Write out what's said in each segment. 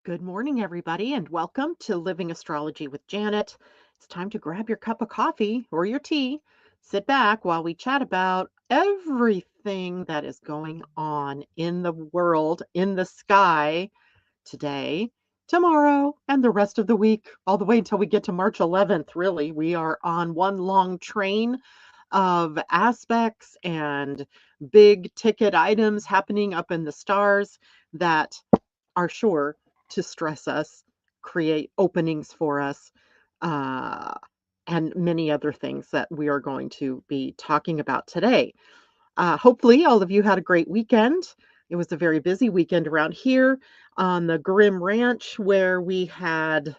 Good morning, everybody, and welcome to Living Astrology with Janet. It's time to grab your cup of coffee or your tea, sit back while we chat about everything that is going on in the world, in the sky today, tomorrow, and the rest of the week, all the way until we get to March 11th. Really, we are on one long train of aspects and big ticket items happening up in the stars that are sure to stress us, create openings for us, uh, and many other things that we are going to be talking about today. Hopefully, all of you had a great weekend. It was a very busy weekend around here on the Grimm Ranch where we had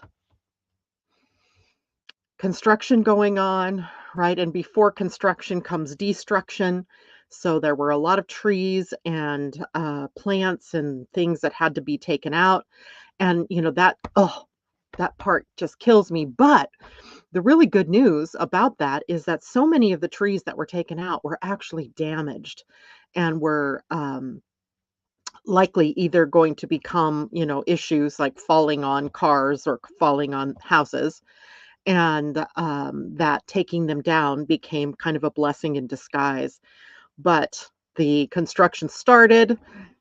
construction going on, right? And before construction comes destruction. So there were a lot of trees and plants and things that had to be taken out. And, that part just kills me. But the really good news about that is that so many of the trees that were taken out were actually damaged and were likely either going to become, issues like falling on cars or falling on houses. And that taking them down became kind of a blessing in disguise. But the construction started,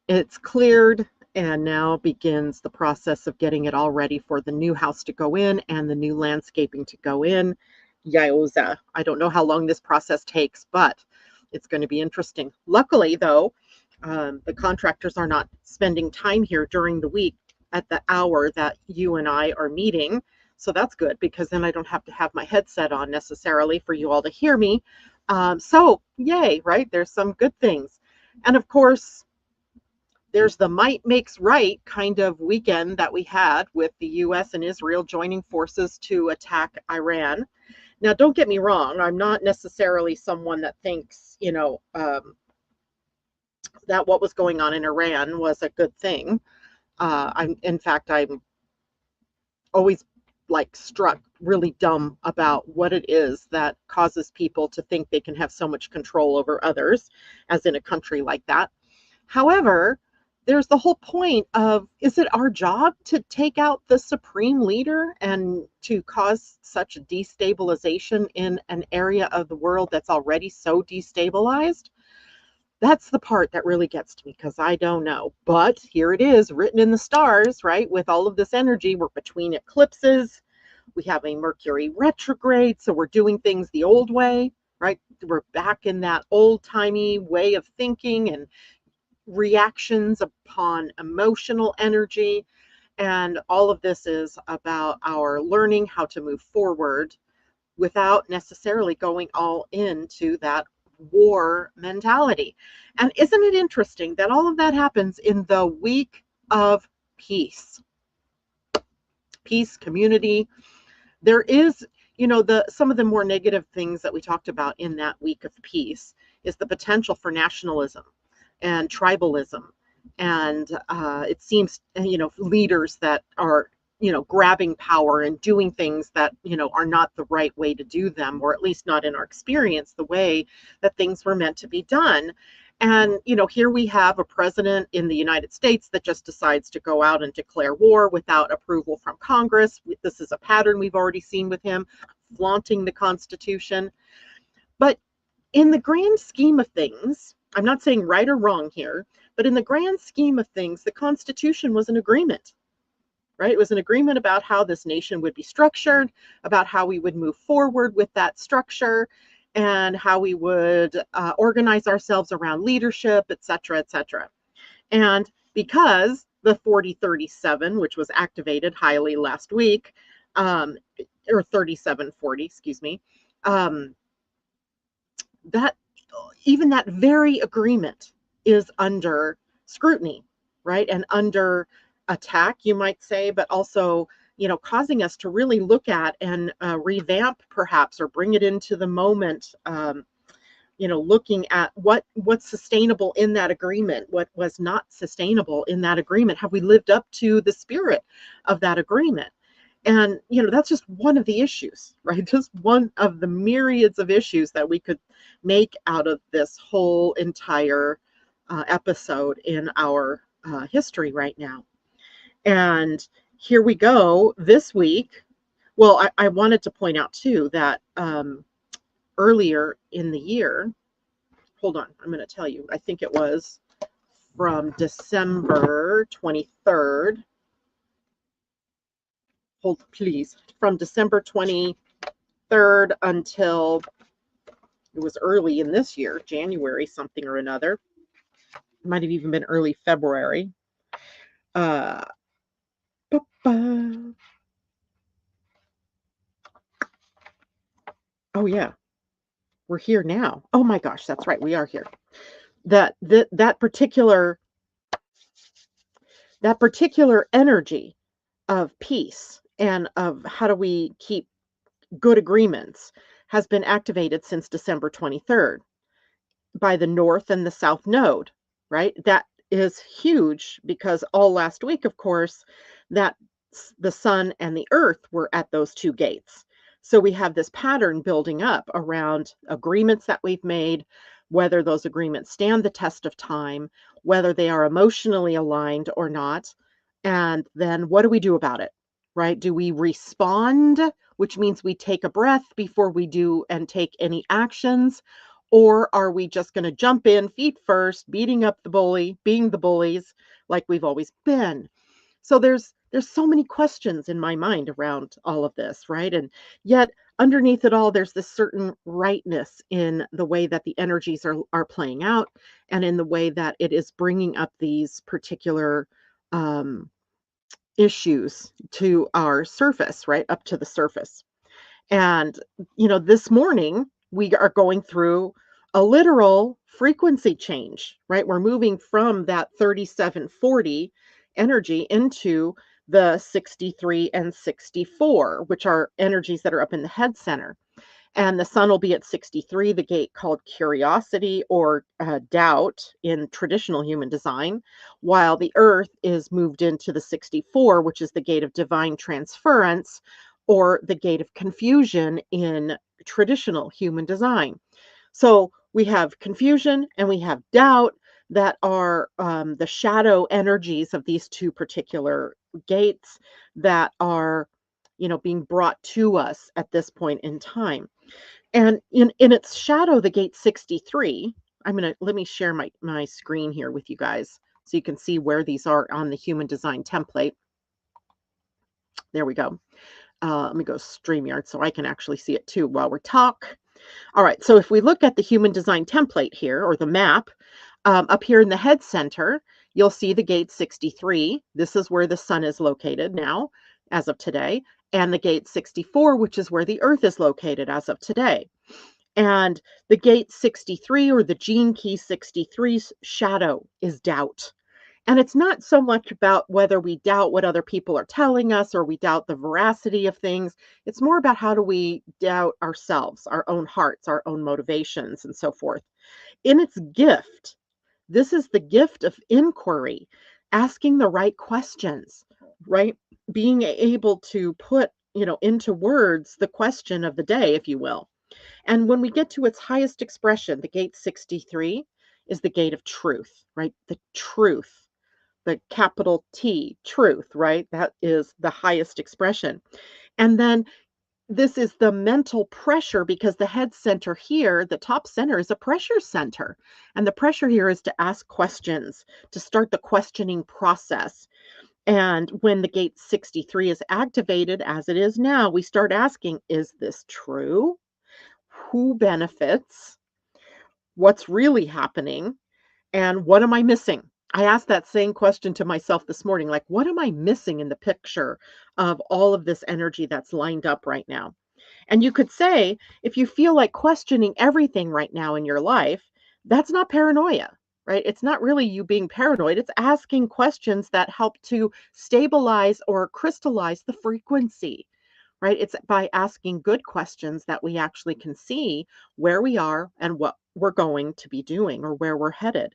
it's cleared, and now begins the process of getting it all ready for the new house to go in and the new landscaping to go in. Yowza. I don't know how long this process takes, but it's going to be interesting. Luckily, though, the contractors are not spending time here during the week at the hour that you and I are meeting. So that's good because then I don't have to have my headset on necessarily for you all to hear me. So yay, right? There's some good things. And of course, there's the might makes right kind of weekend that we had with the US and Israel joining forces to attack Iran. Now, don't get me wrong, I'm not necessarily someone that thinks, that what was going on in Iran was a good thing. I'm always like struck really dumb about what it is that causes people to think they can have so much control over others, as in a country like that. However, there's the whole point of, is it our job to take out the supreme leader and to cause such destabilization in an area of the world that's already so destabilized? That's the part that really gets to me because I don't know. But here it is written in the stars, right? With all of this energy, we're between eclipses. We have a Mercury retrograde. So we're doing things the old way, right? We're back in that old timey way of thinking and reactions upon emotional energy. And all of this is about our learning how to move forward without necessarily going all into that war mentality. And isn't it interesting that all of that happens in the week of peace? Peace, community. There is, the some of the more negative things that we talked about in that week of peace is the potential for nationalism and tribalism. And it seems, leaders that are grabbing power and doing things that, are not the right way to do them, or at least not in our experience, the way that things were meant to be done. And, here we have a president in the United States that just decides to go out and declare war without approval from Congress. This is a pattern we've already seen with him, flaunting the Constitution. But in the grand scheme of things, I'm not saying right or wrong here, but in the grand scheme of things, the Constitution was an agreement, right? It was an agreement about how this nation would be structured, about how we would move forward with that structure, and how we would organize ourselves around leadership, et cetera, et cetera. And because the 4037, which was activated highly last week, or 3740, excuse me, that even that very agreement is under scrutiny, right? And under attack, you might say, but also, causing us to really look at and revamp perhaps, or bring it into the moment, looking at what's sustainable in that agreement, what was not sustainable in that agreement. Have we lived up to the spirit of that agreement? And, that's just one of the issues, right? Just one of the myriads of issues that we could make out of this whole entire episode in our history right now. And here we go this week. Well, I wanted to point out too that earlier in the year, hold on, I'm going to tell you, I think it was from December 23rd. Hold, please. From December 23rd until it was early in this year, January something or another. It might have even been early February. Uh, oh yeah, we're here now. Oh my gosh, that's right, we are here. That particular energy of peace and of how do we keep good agreements has been activated since December 23rd by the North and the South Node, right? That is huge because all last week, of course, that the sun and the earth were at those two gates. So we have this pattern building up around agreements that we've made, whether those agreements stand the test of time, whether they are emotionally aligned or not. And then what do we do about it, right? Do we respond, which means we take a breath before we do and take any actions? Or are we just going to jump in feet first, beating up the bully, being the bullies like we've always been? So there's so many questions in my mind around all of this, right? And yet underneath it all, there's this certain rightness in the way that the energies are playing out, and in the way that it is bringing up these particular issues to our surface, right? Up to the surface. And, this morning we are going through a literal frequency change, right? We're moving from that 3740 energy into the 63 and 64, which are energies that are up in the head center. And the sun will be at 63, the gate called curiosity or doubt in traditional human design, while the earth is moved into the 64, which is the gate of divine transference or the gate of confusion in traditional human design. So we have confusion and we have doubt that are the shadow energies of these two particular gates that are, being brought to us at this point in time. And in its shadow, the gate 63, let me share my screen here with you guys so you can see where these are on the human design template. There we go. Let me go StreamYard so I can actually see it too while we talk. All right, so if we look at the human design template here, or the map, up here in the head center, you'll see the gate 63. This is where the sun is located now, as of today, and the gate 64, which is where the earth is located as of today. And the gate 63, or the gene key 63's shadow, is doubt. And it's not so much about whether we doubt what other people are telling us or we doubt the veracity of things. It's more about how do we doubt ourselves, our own hearts, our own motivations, and so forth. In its gift, this is the gift of inquiry, asking the right questions, right? Being able to put, into words the question of the day, if you will. And when we get to its highest expression, the gate 63 is the gate of truth, right? The truth, the capital T, truth, right? That is the highest expression. And then this is the mental pressure because the head center here, the top center, is a pressure center. And the pressure here is to ask questions, to start the questioning process. And when the gate 63 is activated, as it is now, we start asking, is this true? Who benefits? What's really happening? And what am I missing? I asked that same question to myself this morning, like, what am I missing in the picture of all of this energy that's lined up right now? And you could say, if you feel like questioning everything right now in your life, that's not paranoia, right? It's not really you being paranoid. It's asking questions that help to stabilize or crystallize the frequency, right? It's by asking good questions that we actually can see where we are and what we're going to be doing or where we're headed.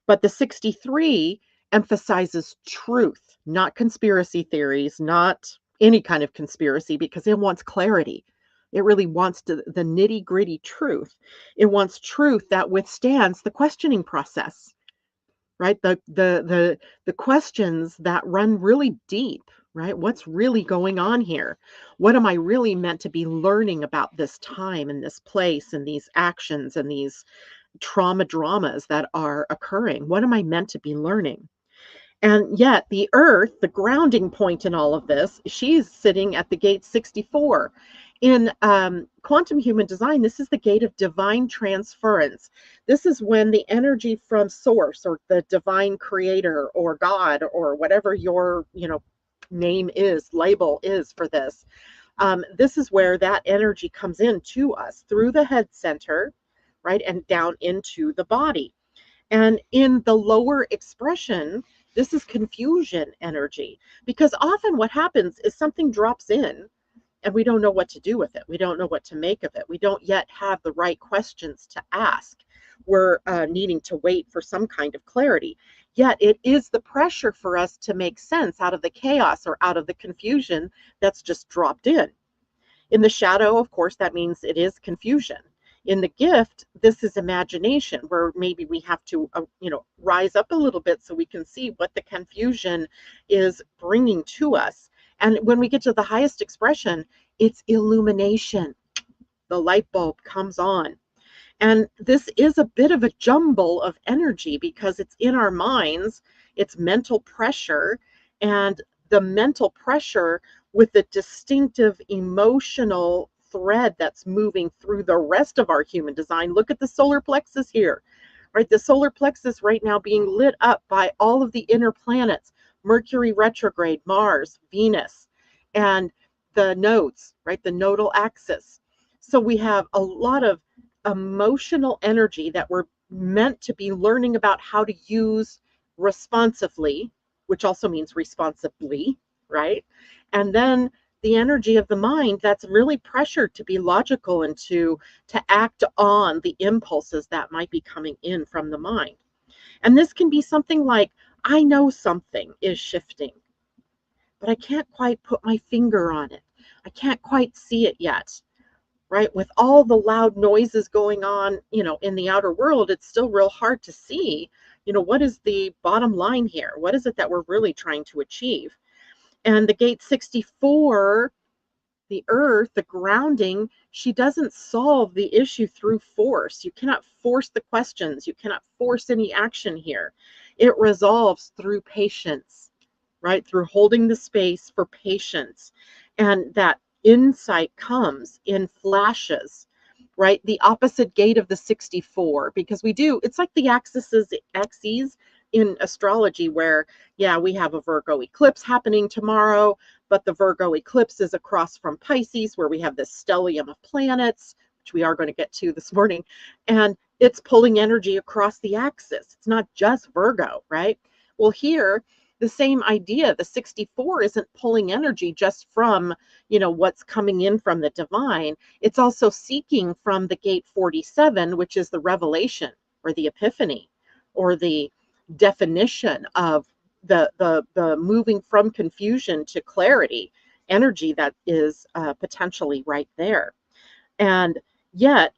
But the 63 emphasizes truth, not conspiracy theories, not any kind of conspiracy, because it wants clarity. It really wants the nitty gritty truth. It wants truth that withstands the questioning process. right? The questions that run really deep, right? What's really going on here? What am I really meant to be learning about this time and this place and these actions and these trauma dramas that are occurring? What am I meant to be learning? And yet, the Earth, the grounding point in all of this, she's sitting at the gate 64. In quantum human design, this is the gate of divine transference. This is when the energy from source or the divine creator or God or whatever your name is, label is for this. This is where that energy comes in to us through the head center, right, and down into the body. And in the lower expression, this is confusion energy, because often what happens is something drops in and we don't know what to do with it. We don't know what to make of it. We don't yet have the right questions to ask. We're needing to wait for some kind of clarity. Yet it is the pressure for us to make sense out of the chaos or out of the confusion that's just dropped in. In the shadow, of course, that means it is confusion. In the gift, this is imagination, where maybe we have to, rise up a little bit so we can see what the confusion is bringing to us. And when we get to the highest expression, it's illumination. The light bulb comes on. And this is a bit of a jumble of energy because it's in our minds, it's mental pressure, and the mental pressure with the distinctive emotional thread that's moving through the rest of our human design. Look at the solar plexus here, right? The solar plexus right now being lit up by all of the inner planets, Mercury retrograde, Mars, Venus, and the nodes, right? The nodal axis. So we have a lot of emotional energy that we're meant to be learning about how to use responsively, which also means responsibly, right? And then the energy of the mind that's really pressured to be logical and to act on the impulses that might be coming in from the mind. And this can be something like, I know something is shifting, but I can't quite put my finger on it. I can't quite see it yet, right? With all the loud noises going on, in the outer world, it's still real hard to see, what is the bottom line here? What is it that we're really trying to achieve? And the gate 64, the earth, the grounding, she doesn't solve the issue through force. You cannot force the questions. You cannot force any action here. It resolves through patience, right? Through holding the space for patience. And that insight comes in flashes, right? The opposite gate of the 64, because it's like the axes in astrology where, yeah, we have a Virgo eclipse happening tomorrow, but the Virgo eclipse is across from Pisces where we have this stellium of planets, which we are going to get to this morning, and it's pulling energy across the axis. It's not just Virgo, right? Well, here, the same idea, the 64 isn't pulling energy just from, what's coming in from the divine. It's also seeking from the gate 47, which is the revelation or the epiphany or the definition of the moving from confusion to clarity energy that is potentially right there. And yet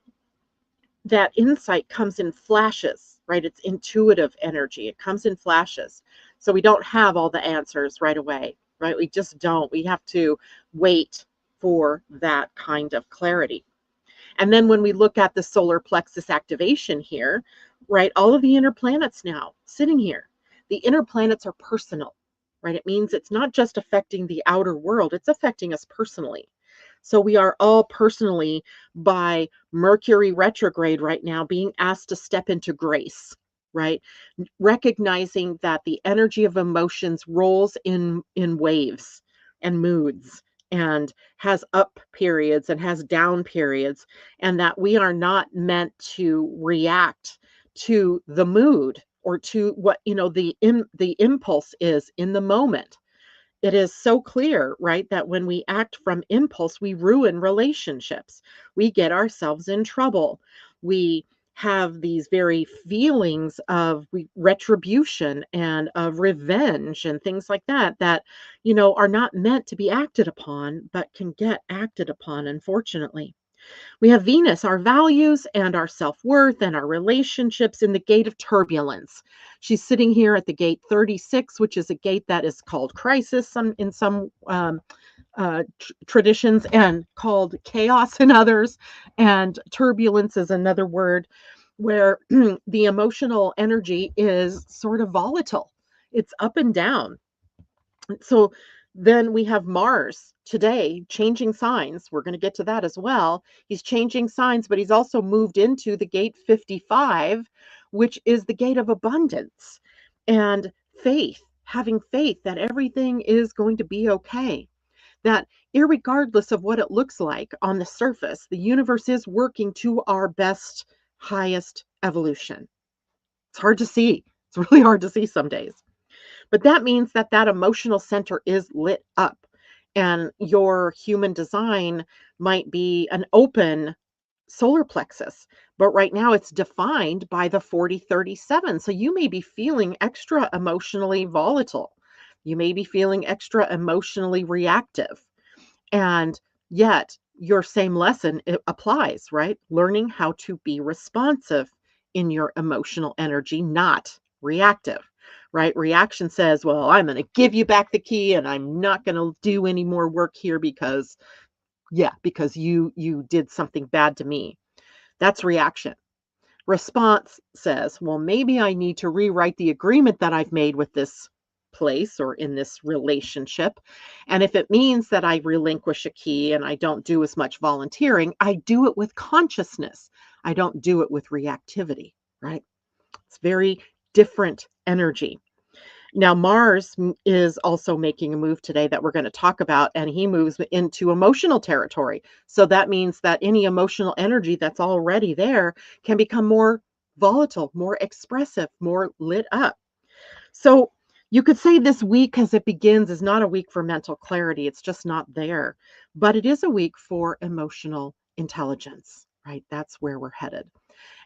that insight comes in flashes, right? It's intuitive energy. It comes in flashes. So we don't have all the answers right away, right? We just don't. We have to wait for that kind of clarity. And then when we look at the solar plexus activation here, right, all of the inner planets now sitting here, the inner planets are personal, right? It means it's not just affecting the outer world, it's affecting us personally. So we are all personally, by Mercury retrograde right now, being asked to step into grace, right? Recognizing that the energy of emotions rolls in waves and moods and has up periods and has down periods, and that we are not meant to react to the mood or to what the impulse is in the moment. It is so clear, right, that when we act from impulse, we ruin relationships. We get ourselves in trouble. We have these very feelings of retribution and of revenge and things like that, are not meant to be acted upon, but can get acted upon, unfortunately. We have Venus, our values and our self-worth and our relationships in the gate of turbulence. She's sitting here at the gate 36, which is a gate that is called crisis in some traditions and called chaos in others. And turbulence is another word where the emotional energy is sort of volatile. It's up and down. So then we have Mars today changing signs. We're going to get to that as well. He's changing signs, but he's also moved into the gate 55, which is the gate of abundance and faith, having faith that everything is going to be okay. That irregardless of what it looks like on the surface, the universe is working to our best, highest evolution. It's hard to see. It's really hard to see some days. But that means that that emotional center is lit up, and your human design might be an open solar plexus, but right now it's defined by the 4037. So you may be feeling extra emotionally volatile. You may be feeling extra emotionally reactive. And yet your same lesson it applies, right? Learning how to be responsive in your emotional energy, not reactive, right? Reaction says, well, I'm going to give you back the key and I'm not going to do any more work here because because you did something bad to me. That's reaction. Response says, well, maybe I need to rewrite the agreement that I've made with this place or in this relationship. And if it means that I relinquish a key and I don't do as much volunteering, I do it with consciousness. I don't do it with reactivity, right? It's very different energy. Now, Mars is also making a move today that we're going to talk about, and he moves into emotional territory. So that means that any emotional energy that's already there can become more volatile, more expressive, more lit up. So you could say this week as it begins is not a week for mental clarity. It's just not there. But it is a week for emotional intelligence, right? That's where we're headed.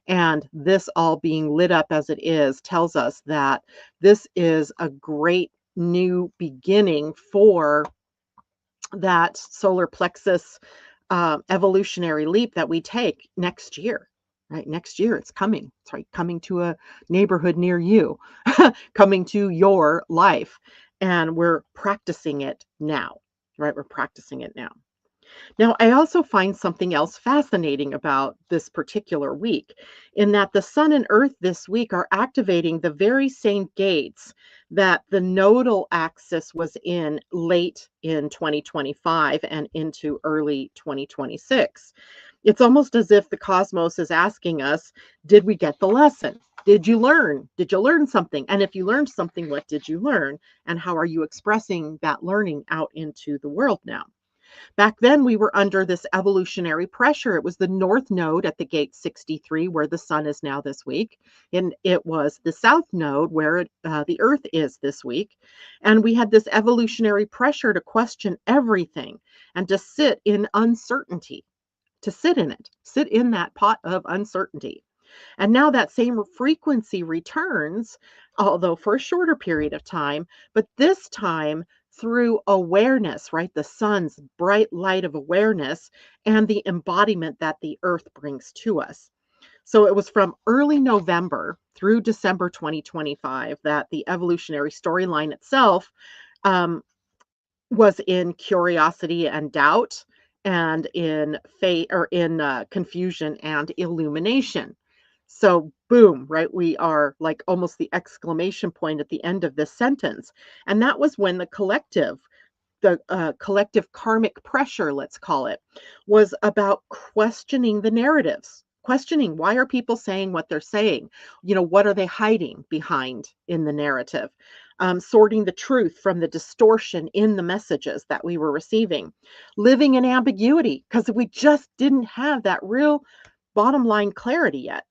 And this all being lit up as it is tells us that this is a great new beginning for that solar plexus evolutionary leap that we take next year. Right, next year it's coming. It's right coming to a neighborhood near you, coming to your life, and we're practicing it now. Right, we're practicing it now. Now, I also find something else fascinating about this particular week in that the sun and earth this week are activating the very same gates that the nodal axis was in late in 2025 and into early 2026. It's almost as if the cosmos is asking us, did we get the lesson? Did you learn? Did you learn something? And if you learned something, what did you learn? And how are you expressing that learning out into the world now? Back then, we were under this evolutionary pressure. It was the north node at the gate 63, where the sun is now this week. And it was the south node, where the earth is this week. And we had this evolutionary pressure to question everything and to sit in uncertainty, to sit in it, sit in that pot of uncertainty. And now that same frequency returns, although for a shorter period of time, but this time through awareness, right? The sun's bright light of awareness and the embodiment that the earth brings to us. So it was from early November through December 2025 that the evolutionary storyline itself um, was in curiosity and doubt and in faith or in confusion and illumination. So, boom, right? We are like almost the exclamation point at the end of this sentence. And that was when the collective karmic pressure, let's call it, was about questioning the narratives, questioning why are people saying what they're saying? You know, what are they hiding behind in the narrative? Sorting the truth from the distortion in the messages that we were receiving, living in ambiguity because we just didn't have that real bottom line clarity yet.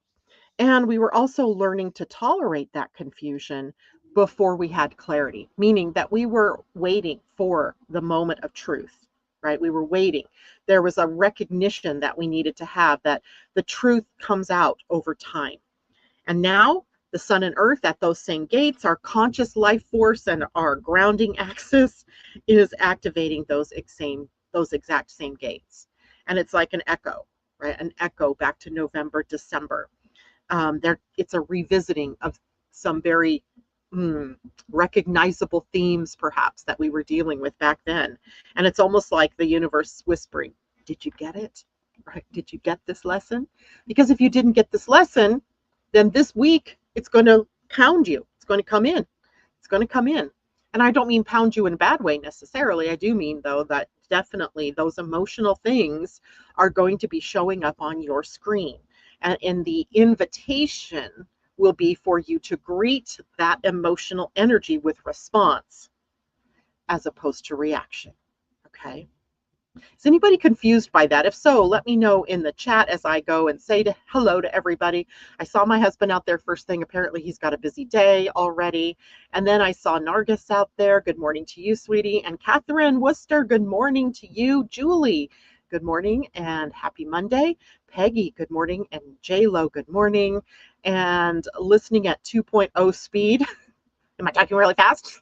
And we were also learning to tolerate that confusion before we had clarity, meaning that we were waiting for the moment of truth, right? We were waiting. There was a recognition that we needed to have that the truth comes out over time. And now the sun and earth at those same gates, our conscious life force and our grounding axis is activating those exact same gates. And it's like an echo. right? An echo back to November, December. It's a revisiting of some very recognizable themes, perhaps, that we were dealing with back then. And it's almost like the universe whispering, did you get it? Right? Did you get this lesson? Because if you didn't get this lesson, then this week it's going to pound you. It's going to come in. It's going to come in. And I don't mean pound you in a bad way necessarily. I do mean, though, that definitely those emotional things are going to be showing up on your screen. And in the invitation will be for you to greet that emotional energy with response as opposed to reaction. Okay. Is anybody confused by that? If so, let me know in the chat as I go and say hello to everybody. I saw my husband out there first thing. Apparently he's got a busy day already. And then I saw Nargis out there. Good morning to you, sweetie. And Catherine Worcester, good morning to you. Julie, good morning and happy Monday. Peggy, good morning. And J-Lo, good morning. And listening at 2.0 speed. Am I talking really fast?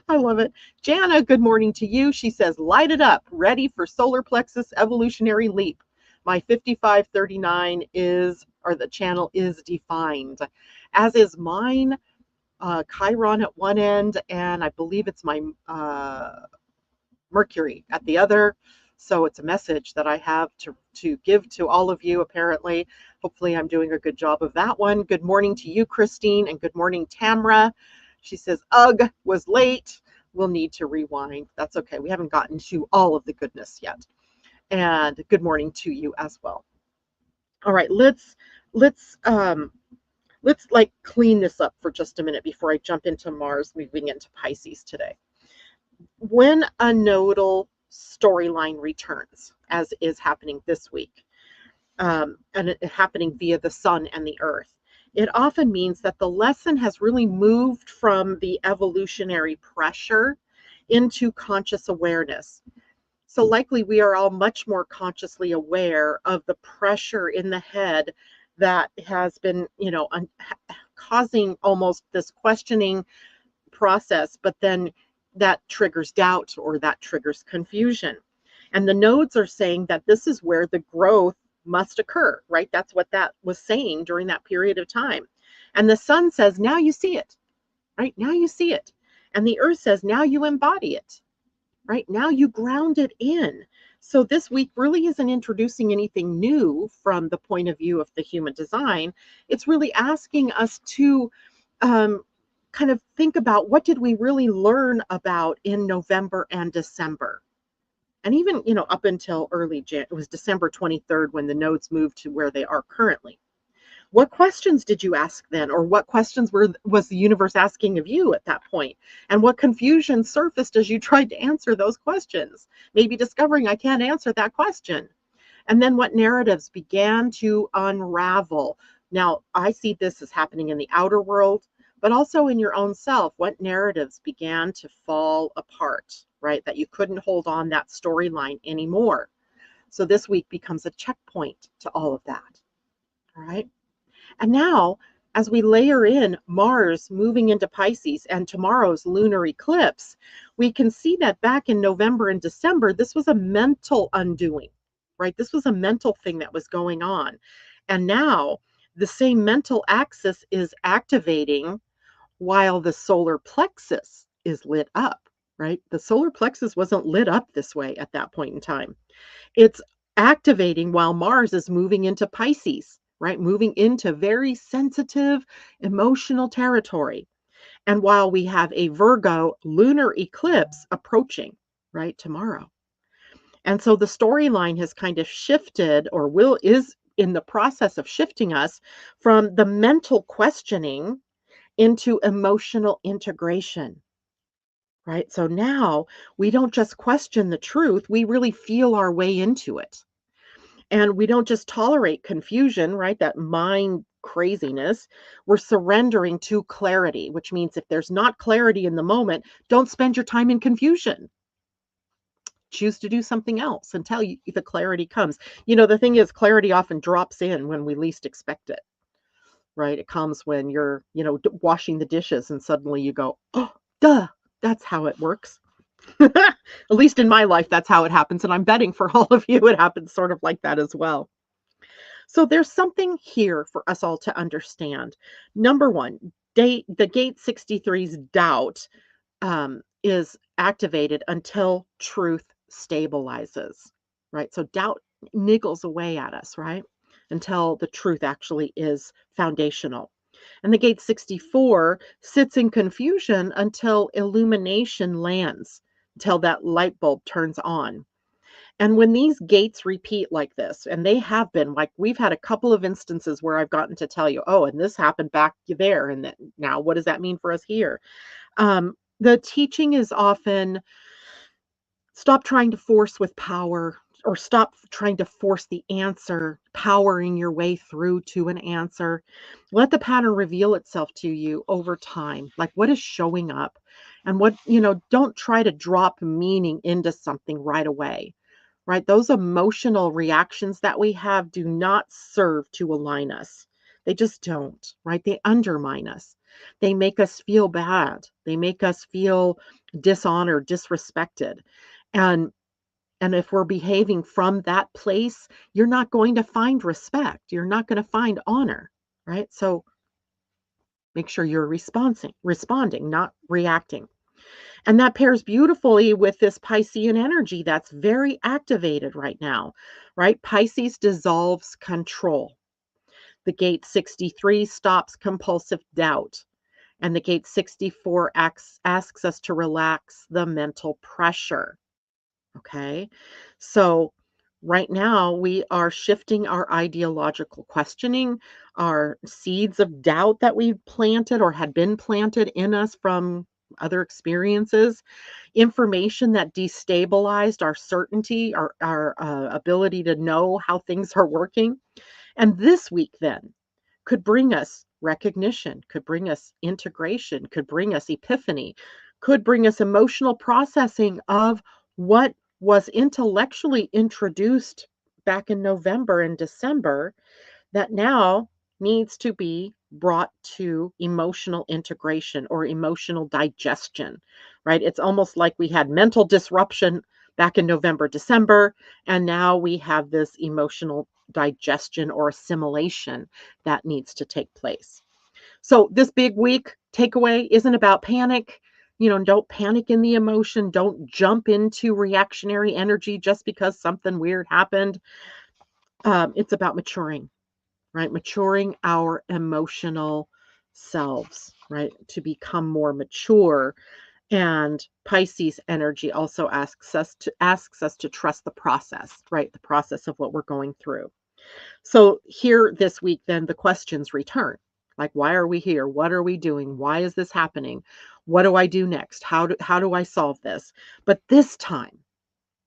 I love it. Jana, good morning to you. She says, light it up, ready for solar plexus evolutionary leap. My 5539 is, or the channel is defined, as is mine. Chiron at one end, and I believe it's my Mercury at the other. So it's a message that I have to give to all of you, apparently. Hopefully I'm doing a good job of that one. Good morning to you, Christine, and good morning, Tamra. She says, ugh, was late. We'll need to rewind. That's okay. We haven't gotten to all of the goodness yet. And good morning to you as well. All right, let's like clean this up for just a minute before I jump into Mars moving into Pisces today. When a nodal storyline returns, as is happening this week, and it happening via the sun and the earth, it often means that the lesson has really moved from the evolutionary pressure into conscious awareness. So likely we are all much more consciously aware of the pressure in the head that has been, causing almost this questioning process, but then that triggers doubt or that triggers confusion. And the nodes are saying that this is where the growth must occur, right? That's what that was saying during that period of time. And the sun says, now you see it, right? Now you see it. And the earth says, now you embody it, right? Now you ground it in. So this week really isn't introducing anything new from the point of view of the human design. It's really asking us to kind of think about what did we really learn about in November and December. And even, up until early January, it was December 23rd when the nodes moved to where they are currently. What questions did you ask then? Or what questions was the universe asking of you at that point? And what confusion surfaced as you tried to answer those questions? Maybe discovering I can't answer that question. And then what narratives began to unravel? Now, I see this as happening in the outer world, but also in your own self. What narratives began to fall apart, right? That you couldn't hold on that storyline anymore. So this week becomes a checkpoint to all of that, all right? And now, as we layer in Mars moving into Pisces and tomorrow's lunar eclipse, we can see that back in November and December, this was a mental undoing, right? This was a mental thing that was going on. And now the same mental axis is activating while the solar plexus is lit up, right? The solar plexus wasn't lit up this way at that point in time. It's activating while Mars is moving into Pisces, right? Moving into very sensitive, emotional territory. And while we have a Virgo lunar eclipse approaching, right, tomorrow. And so the storyline has kind of shifted, or is in the process of shifting us from the mental questioning into emotional integration, right? So now we don't just question the truth, we really feel our way into it. And we don't just tolerate confusion, right? That mind craziness. We're surrendering to clarity, which means if there's not clarity in the moment, don't spend your time in confusion. Choose to do something else until the clarity comes. The thing is, clarity often drops in when we least expect it. Right? It comes when you're, washing the dishes and suddenly you go, oh, duh, that's how it works. At least in my life, that's how it happens. And I'm betting for all of you, it happens sort of like that as well. So there's something here for us all to understand. Number one, the gate 63's doubt is activated until truth stabilizes, right? So doubt niggles away at us, right? Until the truth actually is foundational. And the gate 64 sits in confusion until illumination lands, until that light bulb turns on. And when these gates repeat like this, and they have been, like we've had a couple of instances where I've gotten to tell you, oh, and this happened back there. And now what does that mean for us here? The teaching is often stop trying to force with power, or stop trying to force the answer, powering your way through to an answer. Let the pattern reveal itself to you over time, like what is showing up and what, don't try to drop meaning into something right away, right? Those emotional reactions that we have do not serve to align us. They just don't, right? They undermine us. They make us feel bad. They make us feel dishonored, disrespected. And and if we're behaving from that place, you're not going to find respect. You're not going to find honor, right? So make sure you're responding, not reacting. And that pairs beautifully with this Piscean energy that's very activated right now, right? Pisces dissolves control. The gate 63 stops compulsive doubt. And the gate 64 asks us to relax the mental pressure. Okay. So right now we are shifting our ideological questioning, our seeds of doubt that we've planted or had been planted in us from other experiences, information that destabilized our certainty, our ability to know how things are working. And this week then could bring us recognition, could bring us integration, could bring us epiphany, could bring us emotional processing of what was intellectually introduced back in November and December that now needs to be brought to emotional integration or emotional digestion, right? It's almost like we had mental disruption back in November, December, and now we have this emotional digestion or assimilation that needs to take place. So this big week takeaway isn't about panic. Don't panic in the emotion. Don't jump into reactionary energy just because something weird happened. It's about maturing, right? Maturing our emotional selves, right? To become more mature. And Pisces energy also asks us to trust the process, right? The process of what we're going through. So here this week, then the questions return. Like, why are we here? What are we doing? Why is this happening? What do I do next? How do I solve this? But this time,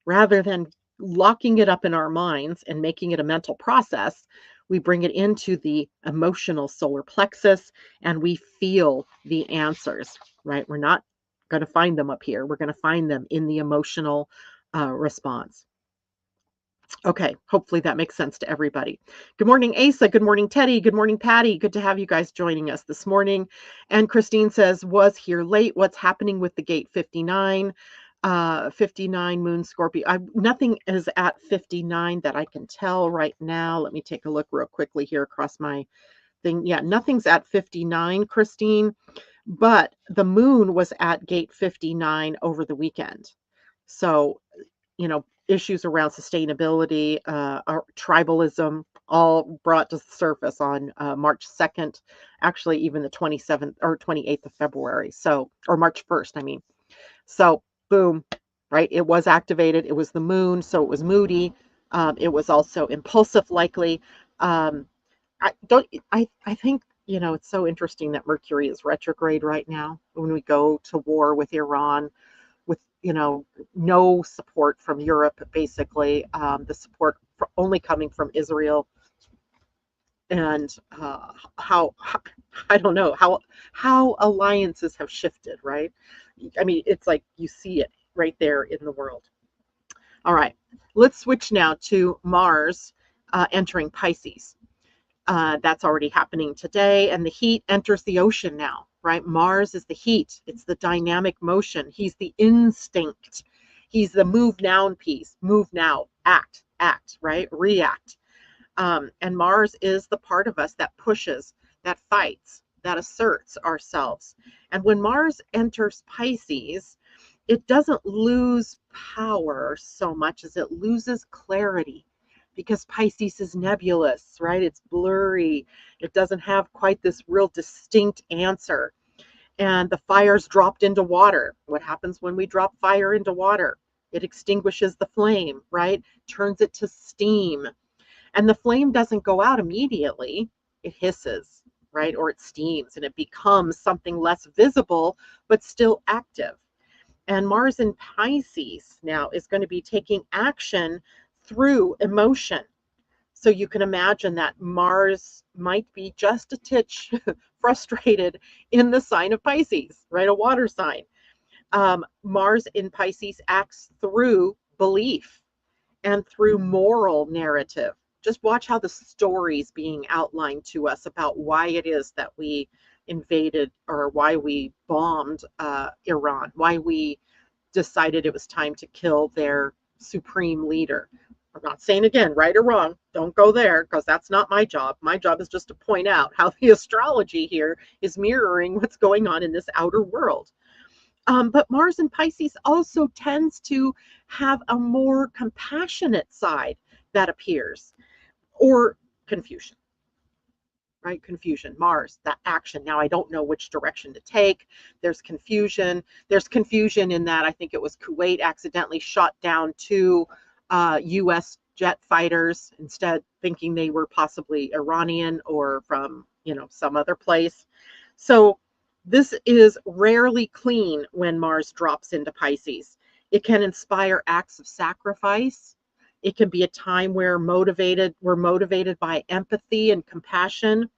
rather than locking it up in our minds and making it a mental process, we bring it into the emotional solar plexus and we feel the answers, right? We're not going to find them up here. We're going to find them in the emotional response. Okay, hopefully that makes sense to everybody. Good morning, Asa. Good morning, Teddy. Good morning, Patty. Good to have you guys joining us this morning. And Christine says, was here late. What's happening with the gate 59? 59 moon Scorpio. Nothing is at 59 that I can tell right now. Let me take a look real quickly here across my thing. Yeah, nothing's at 59, Christine, but the moon was at gate 59 over the weekend. So, issues around sustainability, our tribalism, all brought to the surface on March 2nd, actually even the 27th or 28th of February. So, or March 1st, I mean. So, boom, right? It was activated. It was the moon, so it was moody. It was also impulsive, likely. I think, it's so interesting that Mercury is retrograde right now when we go to war with Iran with no support from Europe, basically the support only coming from Israel, and how I don't know how alliances have shifted, right? I mean, it's like you see it right there in the world. All right, let's switch now to Mars entering Pisces. That's already happening today, and the heat enters the ocean now, right? Mars is the heat. It's the dynamic motion. He's the instinct. He's the move now piece, move now, act, right? React. And Mars is the part of us that pushes, that fights, that asserts ourselves. And when Mars enters Pisces, it doesn't lose power so much as it loses clarity, because Pisces is nebulous, right? It's blurry. It doesn't have quite this real distinct answer. And the fire's dropped into water. What happens when we drop fire into water? It extinguishes the flame, right? Turns it to steam. And the flame doesn't go out immediately. It hisses, right? Or it steams and it becomes something less visible, but still active. And Mars in Pisces now is going to be taking action through emotion. So you can imagine that Mars might be just a titch frustrated in the sign of Pisces, right? A water sign. Mars in Pisces acts through belief and through moral narrative. Just watch how the story's being outlined to us about why it is that we invaded, or why we bombed Iran, why we decided it was time to kill their supreme leader. I'm not saying again, right or wrong, don't go there, because that's not my job. My job is just to point out how the astrology here is mirroring what's going on in this outer world. But Mars in Pisces also tends to have a more compassionate side that appears, or confusion, right? Confusion, Mars, that action. Now I don't know which direction to take. There's confusion. There's confusion in that I think it was Kuwait accidentally shot down 2 US jet fighters, instead thinking they were possibly Iranian or from, some other place. So this is rarely clean when Mars drops into Pisces. It can inspire acts of sacrifice. It can be a time where we're motivated by empathy and compassion,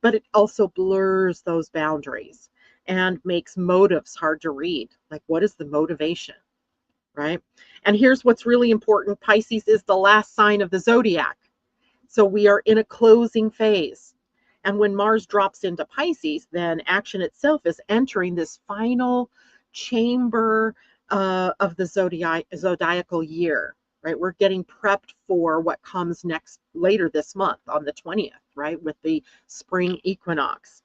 but it also blurs those boundaries and makes motives hard to read. Like, what is the motivation, right? And here's what's really important. Pisces is the last sign of the zodiac. So we are in a closing phase. And when Mars drops into Pisces, then action itself is entering this final chamber of the zodiacal year, right? We're getting prepped for what comes next later this month on the 20th, right? With the spring equinox.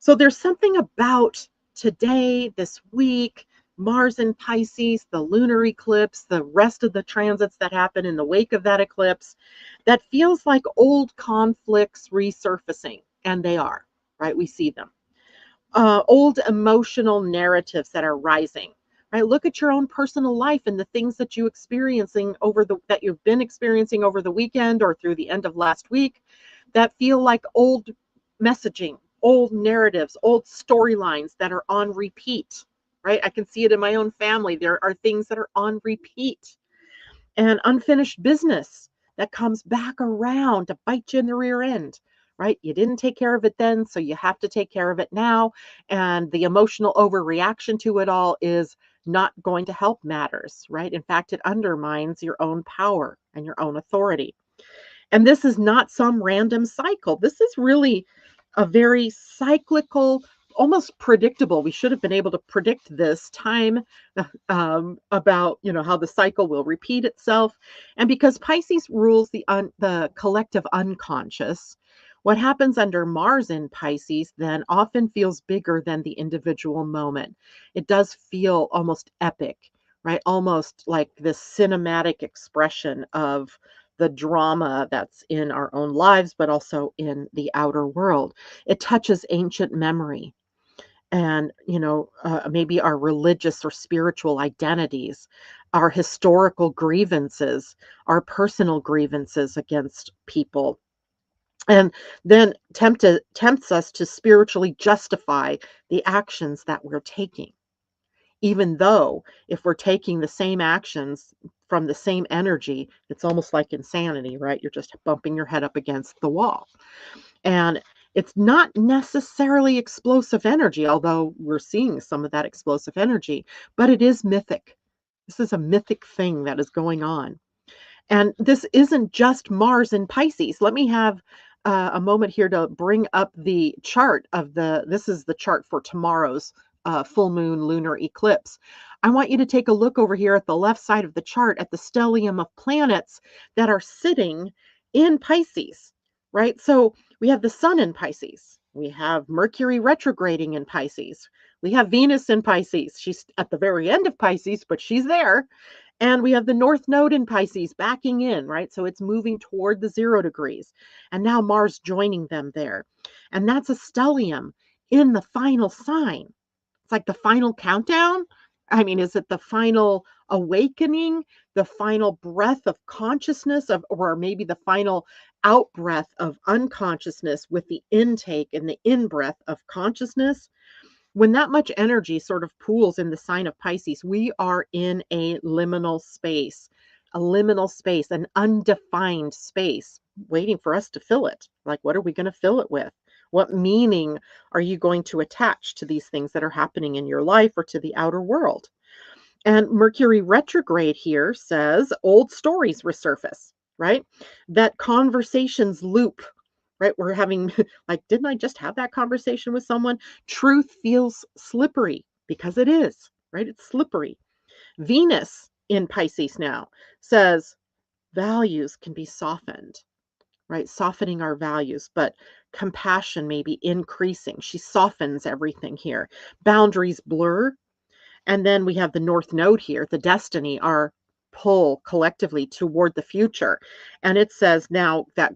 So there's something about today, this week, Mars in Pisces, the lunar eclipse, the rest of the transits that happen in the wake of that eclipse, that feels like old conflicts resurfacing, and they are, right? We see them. Old emotional narratives that are rising, right? Look at your own personal life and the things that that you've been experiencing over the weekend or through the end of last week that feel like old messaging, old narratives, old storylines that are on repeat, right? I can see it in my own family. There are things that are on repeat, and unfinished business that comes back around to bite you in the rear end, right? You didn't take care of it then, so you have to take care of it now. And the emotional overreaction to it all is not going to help matters, right? In fact, it undermines your own power and your own authority. And this is not some random cycle. This is really a very cyclical, almost predictable. We should have been able to predict this time about how the cycle will repeat itself. And because Pisces rules the collective unconscious, what happens under Mars in Pisces then often feels bigger than the individual moment. It does feel almost epic, right? Almost like this cinematic expression of the drama that's in our own lives, but also in the outer world. It touches ancient memory and, maybe our religious or spiritual identities, our historical grievances, our personal grievances against people. And then tempts us to spiritually justify the actions that we're taking, even though if we're taking the same actions from the same energy, it's almost like insanity, right? You're just bumping your head up against the wall. And it's not necessarily explosive energy, although we're seeing some of that explosive energy, but it is mythic. This is a mythic thing that is going on. And this isn't just Mars in Pisces. Let me have a moment here to bring up the chart this is the chart for tomorrow's full moon lunar eclipse. I want you to take a look over here at the left side of the chart at the stellium of planets that are sitting in Pisces, right? So we have the sun in Pisces. We have Mercury retrograding in Pisces. We have Venus in Pisces. She's at the very end of Pisces, but she's there. And we have the North Node in Pisces backing in, right? So it's moving toward the 0 degrees. And now Mars joining them there. And that's a stellium in the final sign. It's like the final countdown. I mean, is it the final awakening, the final breath of consciousness of, or maybe the final out breath of unconsciousness with the intake and the in breath of consciousness? When that much energy sort of pools in the sign of Pisces, we are in a liminal space, an undefined space, waiting for us to fill it. Like, what are we going to fill it with? What meaning are you going to attach to these things that are happening in your life or to the outer world? And Mercury retrograde here says old stories resurface, right? That conversations loop, right? We're having, like, didn't I just have that conversation with someone? Truth feels slippery because it is, right? It's slippery. Venus in Pisces now says values can be softened, right? Softening our values, but compassion may be increasing. She softens everything here. Boundaries blur. And then we have the North Node here, the destiny, our pull collectively toward the future. And it says now that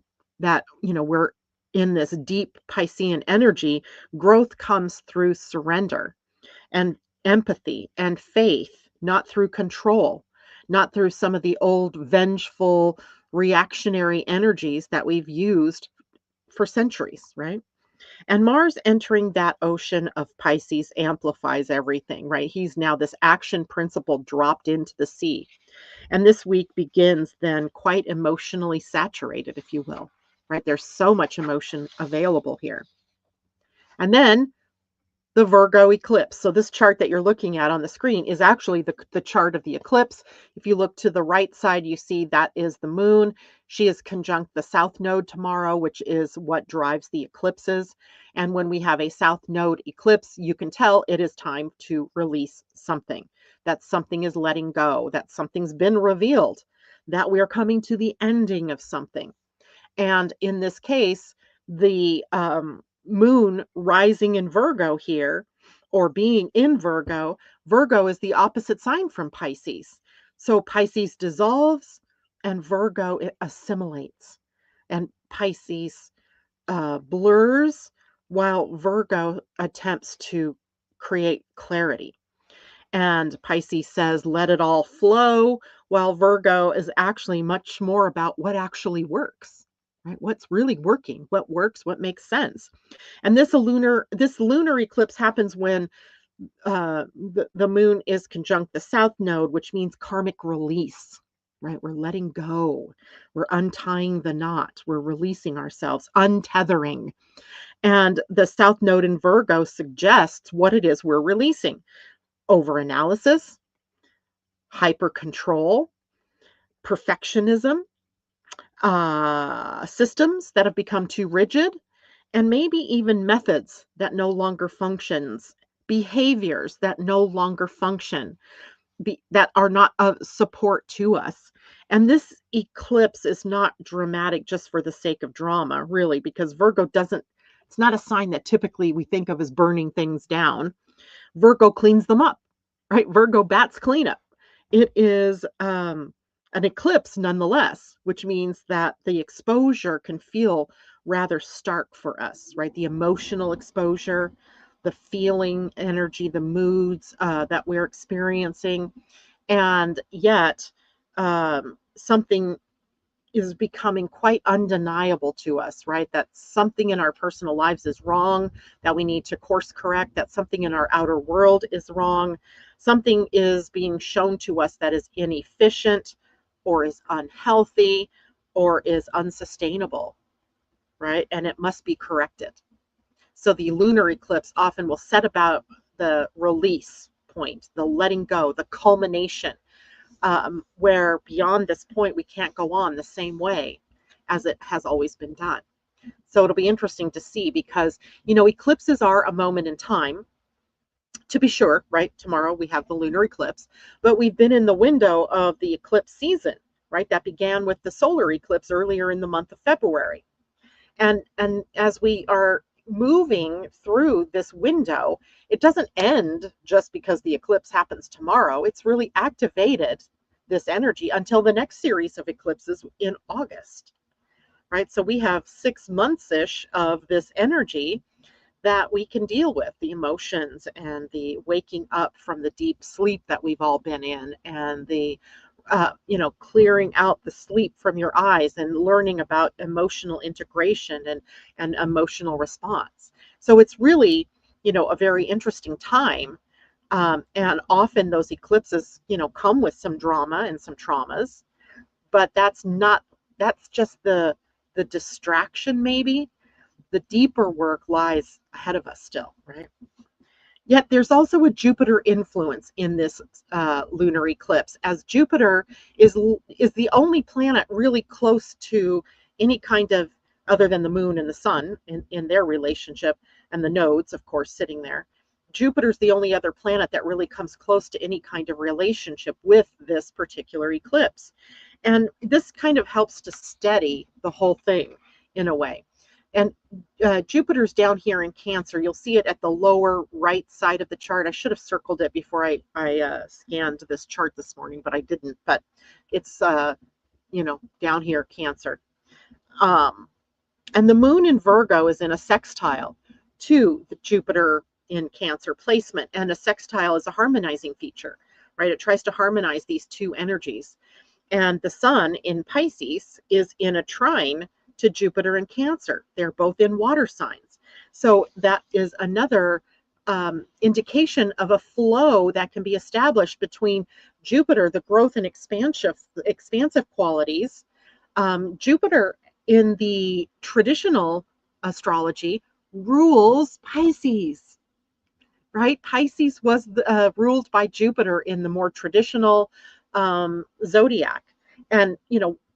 we're in this deep Piscean energy, growth comes through surrender and empathy and faith, not through control, not through some of the old vengeful reactionary energies that we've used for centuries, right? And Mars entering that ocean of Pisces amplifies everything, right? He's now this action principle dropped into the sea. And this week begins then quite emotionally saturated, if you will, right? There's so much emotion available here. And then the Virgo eclipse. So this chart that you're looking at on the screen is actually the chart of the eclipse. If you look to the right side, you see that is the moon. She is conjunct the south node tomorrow, which is what drives the eclipses. And when we have a south node eclipse, you can tell it is time to release something, that something is letting go, that something's been revealed, that we are coming to the ending of something. And in this case, the moon rising in Virgo here, or being in Virgo, Virgo is the opposite sign from Pisces. So Pisces dissolves and Virgo assimilates. And Pisces blurs while Virgo attempts to create clarity. And Pisces says, let it all flow, while Virgo is actually much more about what actually works, right? What's really working, what works, what makes sense. And this lunar eclipse happens when the moon is conjunct the south node, which means karmic release, right? We're letting go, we're untying the knot, we're releasing ourselves, untethering. And the south node in Virgo suggests what it is we're releasing: overanalysis, hyper control, perfectionism, systems that have become too rigid, and maybe even methods that no longer functions, behaviors that no longer function, that are not of support to us. And this eclipse is not dramatic just for the sake of drama, really, because Virgo doesn't, it's not a sign that typically we think of as burning things down. Virgo cleans them up, right? Virgo bats cleanup. It is an eclipse nonetheless, which means that the exposure can feel rather stark for us, right? The emotional exposure, the feeling energy, the moods that we're experiencing. And yet, something is becoming quite undeniable to us, right? That something in our personal lives is wrong, that we need to course correct, that something in our outer world is wrong, something is being shown to us that is inefficient or is unhealthy or is unsustainable, right? And it must be corrected. So the lunar eclipse often will set about the release point, the letting go, the culmination, where beyond this point, we can't go on the same way as it has always been done. So it'll be interesting to see because, eclipses are a moment in time. To be sure, right? Tomorrow we have the lunar eclipse, but we've been in the window of the eclipse season, right? That began with the solar eclipse earlier in the month of February. And as we are moving through this window, it doesn't end just because the eclipse happens tomorrow. It's really activated this energy until the next series of eclipses in August, right? So we have 6 months ish of this energy that we can deal with, the emotions and the waking up from the deep sleep that we've all been in, and the clearing out the sleep from your eyes and learning about emotional integration and emotional response. So it's really, a very interesting time. And often those eclipses, come with some drama and some traumas, but that's just the distraction maybe. The deeper work lies ahead of us still, right? Yet there's also a Jupiter influence in this lunar eclipse, as Jupiter is the only planet really close to any kind of, other than the moon and the sun in their relationship, and the nodes, of course, sitting there. Jupiter's the only other planet that really comes close to any kind of relationship with this particular eclipse. And this kind of helps to steady the whole thing in a way. And Jupiter's down here in Cancer. You'll see it at the lower right side of the chart. I should have circled it before I scanned this chart this morning, but I didn't. But it's, down here, Cancer. And the moon in Virgo is in a sextile to the Jupiter in Cancer placement. And a sextile is a harmonizing feature, right? It tries to harmonize these two energies. And the sun in Pisces is in a trine to Jupiter and Cancer. They're both in water signs. So that is another indication of a flow that can be established between Jupiter, the growth and expansive qualities. Jupiter in the traditional astrology rules Pisces, right? Pisces was ruled by Jupiter in the more traditional zodiac, and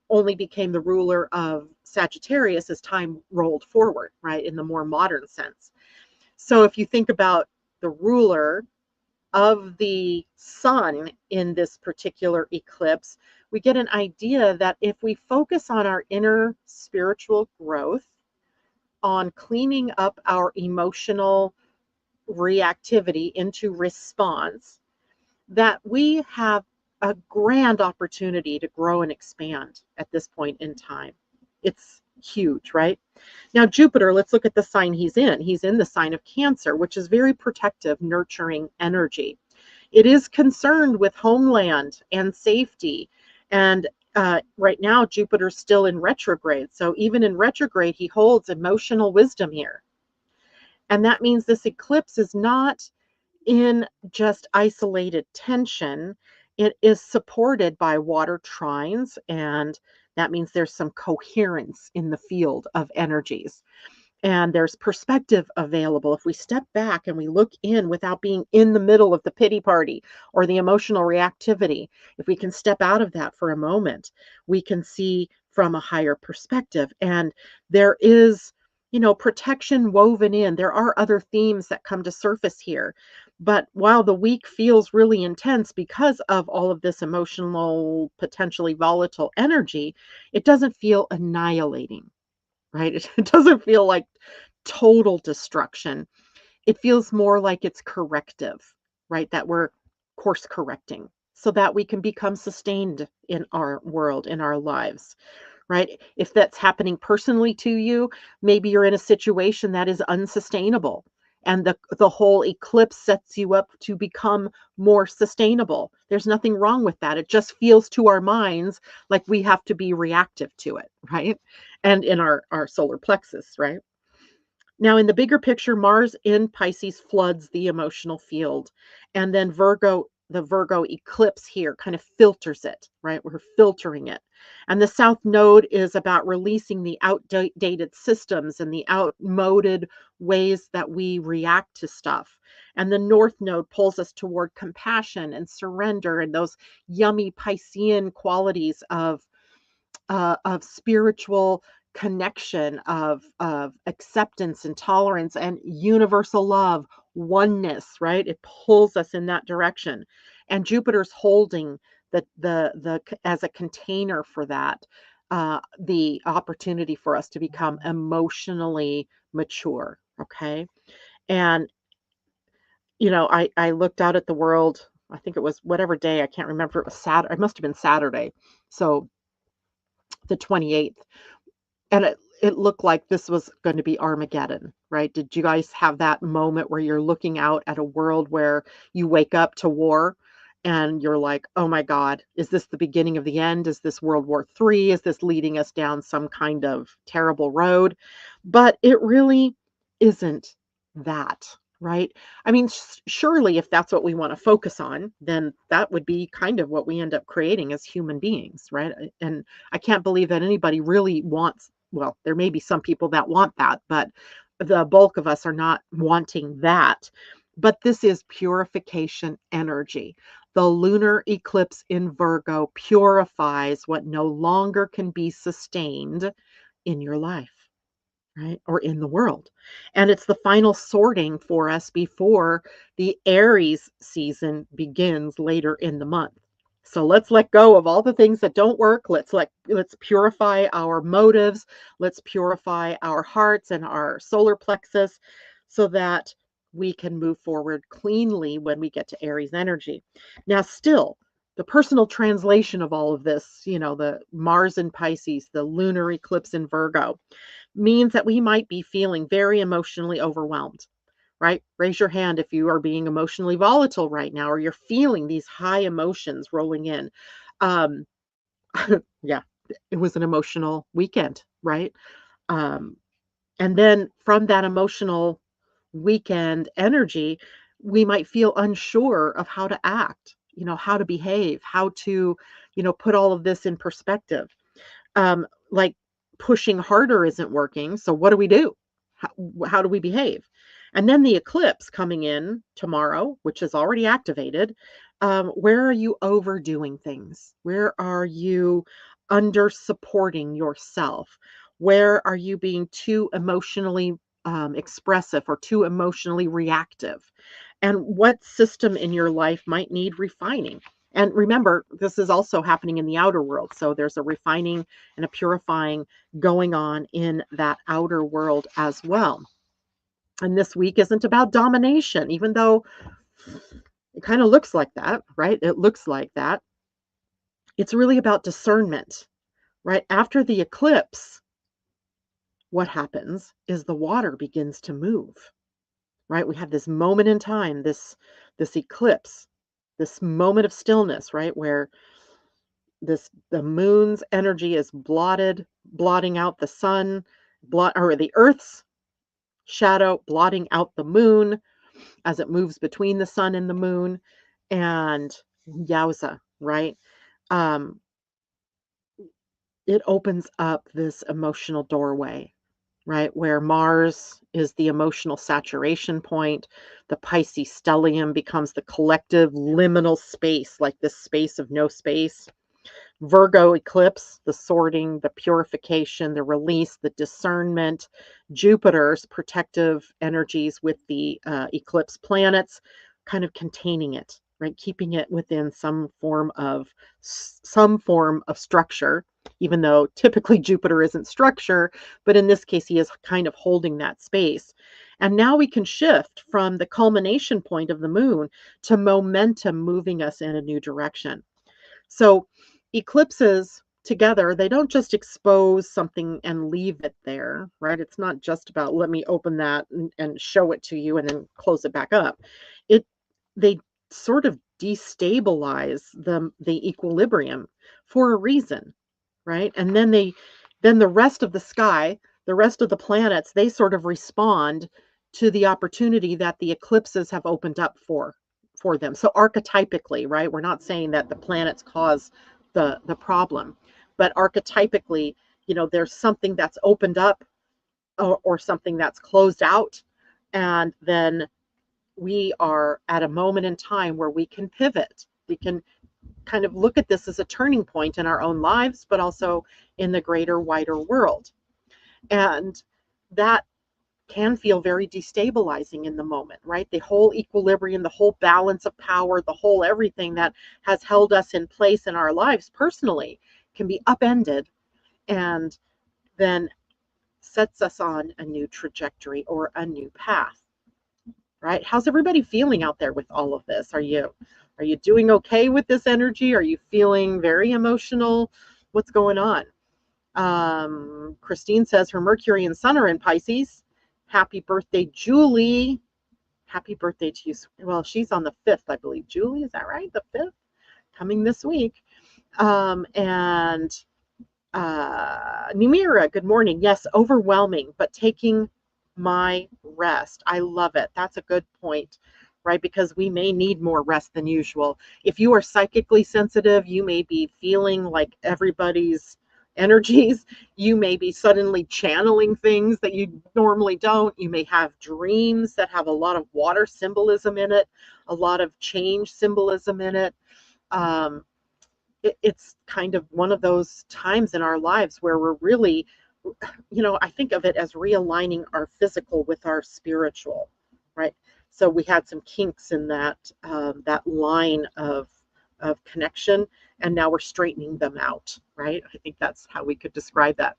only became the ruler of Sagittarius as time rolled forward, right, in the more modern sense. So if you think about the ruler of the sun in this particular eclipse, we get an idea that if we focus on our inner spiritual growth, on cleaning up our emotional reactivity into response, that we have a grand opportunity to grow and expand at this point in time. It's huge, right? Now, Jupiter, let's look at the sign he's in. He's in the sign of Cancer, which is very protective, nurturing energy. It is concerned with homeland and safety. And right now, Jupiter's still in retrograde. So even in retrograde, he holds emotional wisdom here. And that means this eclipse is not in just isolated tension. It is supported by water trines, and that means there's some coherence in the field of energies. And there's perspective available. If we step back and we look in without being in the middle of the pity party or the emotional reactivity, if we can step out of that for a moment, we can see from a higher perspective. And there is, protection woven in. There are other themes that come to surface here. But while the week feels really intense because of all of this emotional, potentially volatile energy, it doesn't feel annihilating, right? It doesn't feel like total destruction. It feels more like it's corrective, right? That we're course correcting so that we can become sustained in our world, in our lives, right? If that's happening personally to you, maybe you're in a situation that is unsustainable. And the whole eclipse sets you up to become more sustainable. There's nothing wrong with that. It just feels to our minds like we have to be reactive to it, right? And in our solar plexus, right? Now, in the bigger picture, Mars in Pisces floods the emotional field. And then the Virgo eclipse here kind of filters it, right? We're filtering it. And the South Node is about releasing the outdated systems and the outmoded ways that we react to stuff. And the North Node pulls us toward compassion and surrender and those yummy Piscean qualities of spiritual connection, of acceptance and tolerance and universal love, oneness, right? It pulls us in that direction. And Jupiter's holding the as a container for that, the opportunity for us to become emotionally mature. Okay. And I looked out at the world. I think it was whatever day, I can't remember. It was Saturday. It must have been Saturday. So the 28th. And it looked like this was going to be Armageddon, right? Did you guys have that moment where you're looking out at a world where you wake up to war and you're like, oh my God, is this the beginning of the end? Is this World War III? Is this leading us down some kind of terrible road? But it really isn't that, right? I mean, surely if that's what we want to focus on, then that would be kind of what we end up creating as human beings, right? And I can't believe that anybody really wants, well, there may be some people that want that, but the bulk of us are not wanting that. But this is purification energy. The lunar eclipse in Virgo purifies what no longer can be sustained in your life, right? Or in the world. And it's the final sorting for us before the Aries season begins later in the month. So let's let go of all the things that don't work. Let's purify our motives. Let's purify our hearts and our solar plexus so that we can move forward cleanly when we get to Aries energy. Now, still, the personal translation of all of this, the Mars in Pisces, the lunar eclipse in Virgo, means that we might be feeling very emotionally overwhelmed, right? Raise your hand if you are being emotionally volatile right now, or you're feeling these high emotions rolling in. Um, yeah, it was an emotional weekend, right? Um, and then from that emotional weekend energy, we might feel unsure of how to act, how to behave, how to, put all of this in perspective. Like pushing harder isn't working. So what do we do? How do we behave? And then the eclipse coming in tomorrow, which is already activated. Where are you overdoing things? Where are you under supporting yourself? Where are you being too emotionally expressive or too emotionally reactive? And what system in your life might need refining? And remember, this is also happening in the outer world. So there's a refining and a purifying going on in that outer world as well. And this week isn't about domination, even though it kind of looks like that, right? It looks like that. It's really about discernment, right? After the eclipse, what happens is the water begins to move, right? We have this moment in time, this eclipse, this moment of stillness, right? Where the moon's energy is blotting out the sun, or the earth's shadow blotting out the moon as it moves between the sun and the moon. And yowza, right? Um, it opens up this emotional doorway, right? Where Mars is the emotional saturation point. The Pisces stellium becomes the collective liminal space, like this space of no space. Virgo eclipse, the sorting, the purification, the release, the discernment, Jupiter's protective energies with the eclipse planets, kind of containing it, right? Keeping it within some form of structure, even though typically Jupiter isn't structure, but in this case, he is kind of holding that space. And now we can shift from the culmination point of the moon to momentum moving us in a new direction. So eclipses together, they don't just expose something and leave it there, right? It's not just about let me open that and show it to you and then close it back up. It they sort of destabilize the equilibrium for a reason, right? And then the rest of the sky, the rest of the planets, they sort of respond to the opportunity that the eclipses have opened up for them. So archetypically, right? We're not saying that the planets cause the problem, but archetypically, there's something that's opened up, or something that's closed out, and then we are at a moment in time where we can pivot. We can kind of look at this as a turning point in our own lives, but also in the greater, wider world. And that can feel very destabilizing in the moment, right? The whole equilibrium, the whole balance of power, the whole everything that has held us in place in our lives personally can be upended, and then sets us on a new trajectory or a new path, right? How's everybody feeling out there with all of this? Are you doing okay with this energy? Are you feeling very emotional? What's going on? Christine says her Mercury and Sun are in Pisces. Happy birthday, Julie. Happy birthday to you. Well, she's on the 5th, I believe. Julie, is that right? The 5th? Coming this week. And Nimira, good morning. Yes, overwhelming, but taking my rest. I love it. That's a good point, right? Because we may need more rest than usual. If you are psychically sensitive, you may be feeling like everybody's energies. You may be suddenly channeling things that you normally don't. You may have dreams that have a lot of water symbolism in it, a lot of change symbolism in it. It's kind of one of those times in our lives where we're really, I think of it as realigning our physical with our spiritual, right? So we had some kinks in that line of connection, and now we're straightening them out, right? I think that's how we could describe that.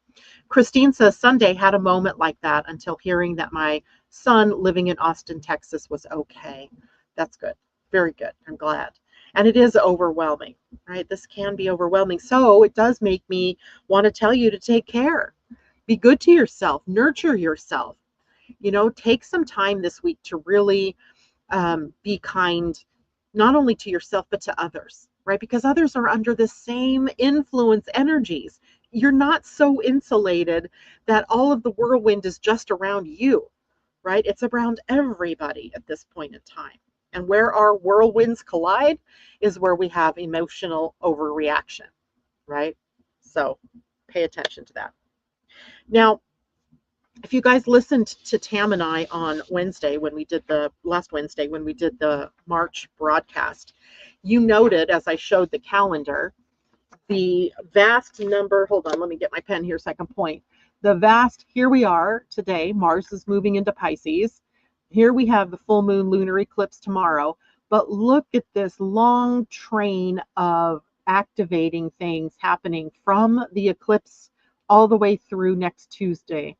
Christine says Sunday had a moment like that until hearing that my son living in Austin, Texas was okay. That's good. Very good. I'm glad. And it is overwhelming, right? This can be overwhelming. So it does make me want to tell you to take care. Be good to yourself. Nurture yourself. Take some time this week to really be kind, not only to yourself, but to others, right? Because others are under the same influence energies. You're not so insulated that all of the whirlwind is just around you, right? It's around everybody at this point in time. And where our whirlwinds collide is where we have emotional overreaction, right? So pay attention to that. Now, if you guys listened to Tam and I on Wednesday, last Wednesday, when we did the March broadcast, you noted, as I showed the calendar, the vast number, hold on, let me get my pen here so I can point. Here we are today, Mars is moving into Pisces. Here we have the full moon lunar eclipse tomorrow, but look at this long train of activating things happening from the eclipse all the way through next Tuesday.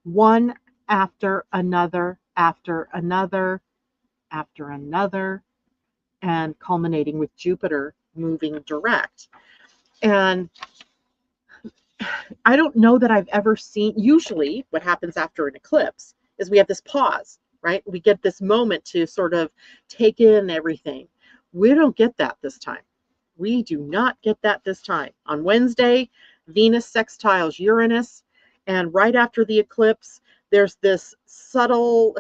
One after another, after another, after another, and culminating with Jupiter moving direct. And I don't know that I've ever seen, usually what happens after an eclipse is we have this pause, right? We get this moment to sort of take in everything. We don't get that this time. We do not get that this time. On Wednesday, Venus sextiles Uranus, and right after the eclipse, there's this subtle,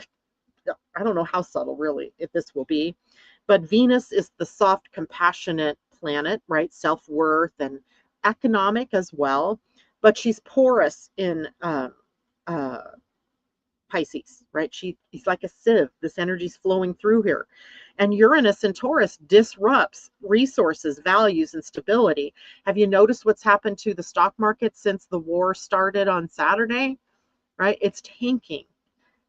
I don't know how subtle really if this will be, but Venus is the soft, compassionate planet, right? Self-worth and economic as well, but she's porous in Pisces, right? She's like a sieve. This energy's flowing through here. And Uranus in Taurus disrupts resources, values, and stability. Have you noticed what's happened to the stock market since the war started on Saturday? Right? It's tanking.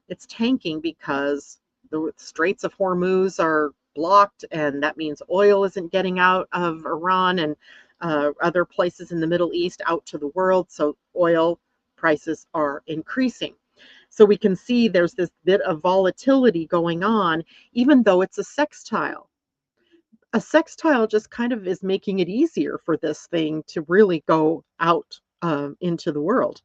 It's tanking because the Straits of Hormuz are blocked, and that means oil isn't getting out of Iran and other places in the Middle East out to the world. So oil prices are increasing. So we can see there's this bit of volatility going on, even though it's a sextile. A sextile just kind of is making it easier for this thing to really go out into the world.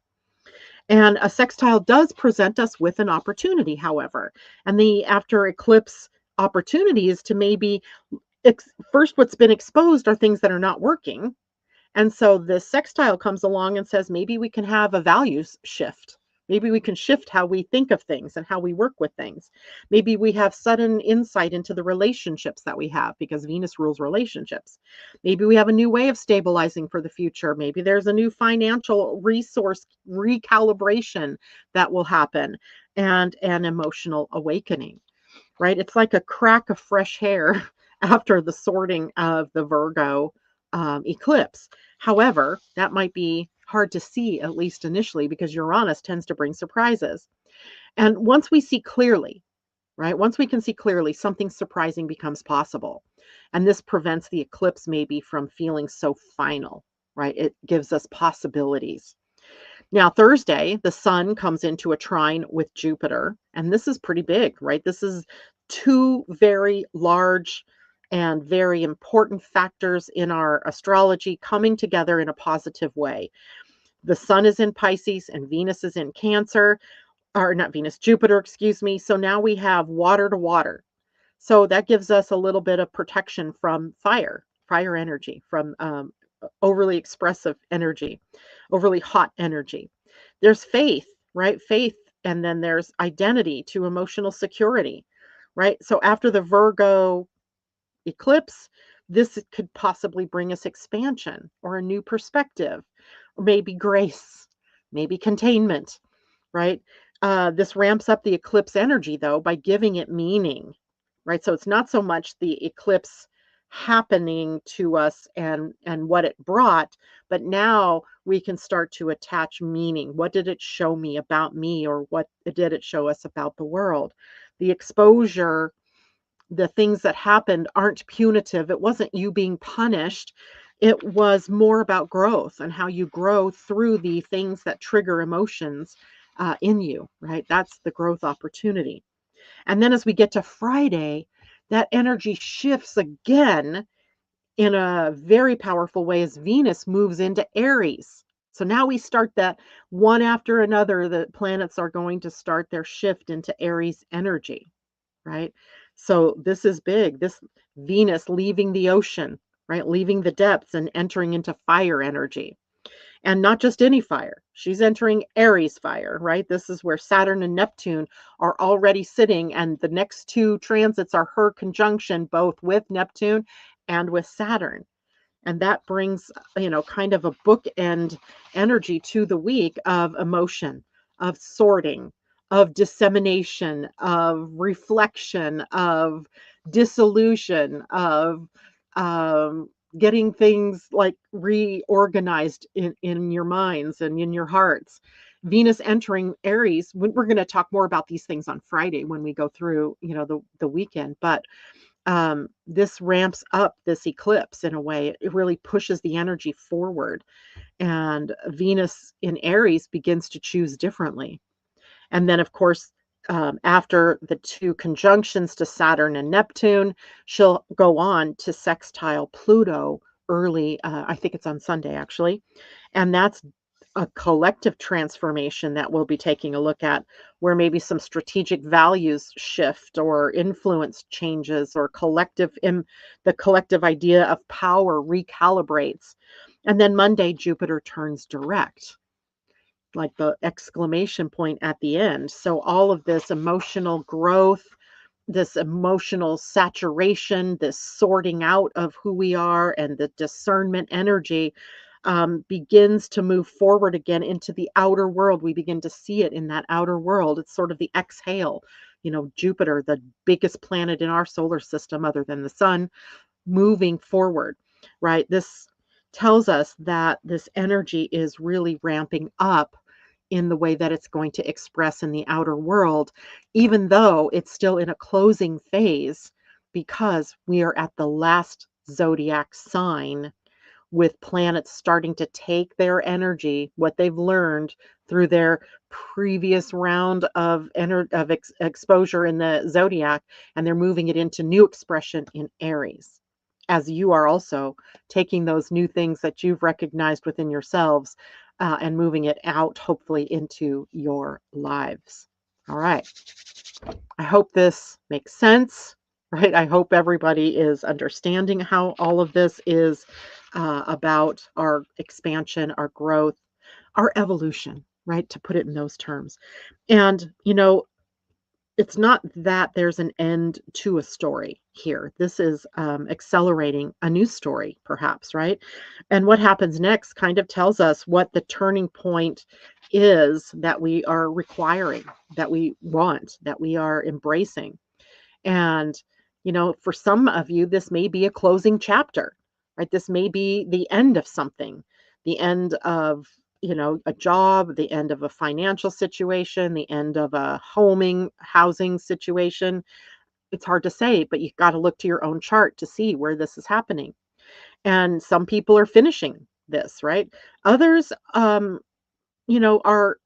And a sextile does present us with an opportunity, however. And the after eclipse opportunity is to maybe, first what's been exposed are things that are not working. And so the sextile comes along and says, maybe we can have a values shift. Maybe we can shift how we think of things and how we work with things. Maybe we have sudden insight into the relationships that we have because Venus rules relationships. Maybe we have a new way of stabilizing for the future. Maybe there's a new financial resource recalibration that will happen and an emotional awakening, right? It's like a crack of fresh air after the sorting of the Virgo eclipse. However, that might be hard to see, at least initially, because Uranus tends to bring surprises. And once we see clearly, right? Once we can see clearly, something surprising becomes possible. And this prevents the eclipse maybe from feeling so final, right? It gives us possibilities. Now, Thursday, the sun comes into a trine with Jupiter, and this is pretty big, right? This is two very large and very important factors in our astrology coming together in a positive way. The sun is in Pisces and Venus is in Cancer, or not Venus, Jupiter, excuse me. So now we have water to water. So that gives us a little bit of protection from fire energy, from overly expressive energy, overly hot energy. There's faith, right? Faith, and then there's identity to emotional security, right? So after the Virgo eclipse, this could possibly bring us expansion or a new perspective, or maybe grace, maybe containment, right? This ramps up the eclipse energy, though, by giving it meaning, right? So it's not so much the eclipse happening to us and what it brought, but now we can start to attach meaning. What did it show me about me, or what did it show us about the world? The exposure, the things that happened aren't punitive. It wasn't you being punished. It was more about growth and how you grow through the things that trigger emotions in you, right? That's the growth opportunity. And then as we get to Friday, that energy shifts again in a very powerful way as Venus moves into Aries. So now we start that one after another, the planets are going to start their shift into Aries energy, right? So this is big. This Venus leaving the ocean, right? Leaving the depths and entering into fire energy. And not just any fire. She's entering Aries fire, right? This is where Saturn and Neptune are already sitting, and the next two transits are her conjunction, both with Neptune and with Saturn. And that brings, kind of a bookend energy to the week of emotion, of sorting, of dissemination, of reflection, of dissolution, of getting things like reorganized in your minds and in your hearts. Venus entering Aries, we're going to talk more about these things on Friday when we go through, the weekend. But this ramps up this eclipse in a way. It really pushes the energy forward. And Venus in Aries begins to choose differently. And then, of course, after the two conjunctions to Saturn and Neptune, she'll go on to sextile Pluto early. I think it's on Sunday, actually. And that's a collective transformation that we'll be taking a look at, where maybe some strategic values shift or influence changes, or the collective idea of power recalibrates. And then Monday, Jupiter turns direct, like the exclamation point at the end. So all of this emotional growth, this emotional saturation, this sorting out of who we are, and the discernment energy begins to move forward again into the outer world. We begin to see it in that outer world. It's sort of the exhale. Jupiter, the biggest planet in our solar system other than the sun, moving forward, right? This tells us that this energy is really ramping up in the way that it's going to express in the outer world, even though it's still in a closing phase, because we are at the last zodiac sign, with planets starting to take their energy, what they've learned through their previous round of exposure in the zodiac, and they're moving it into new expression in Aries. As you are also taking those new things that you've recognized within yourselves and moving it out, hopefully, into your lives. All right. I hope this makes sense, right? I hope everybody is understanding how all of this is about our expansion, our growth, our evolution, right? To put it in those terms. And, it's not that there's an end to a story here. This is accelerating a new story, perhaps, right? And what happens next kind of tells us what the turning point is that we are requiring, that we want, that we are embracing. And, for some of you, this may be a closing chapter, right? This may be the end of something, the end of a job, the end of a financial situation, the end of a housing situation. It's hard to say, but you got to look to your own chart to see where this is happening. And some people are finishing this, right? Others, are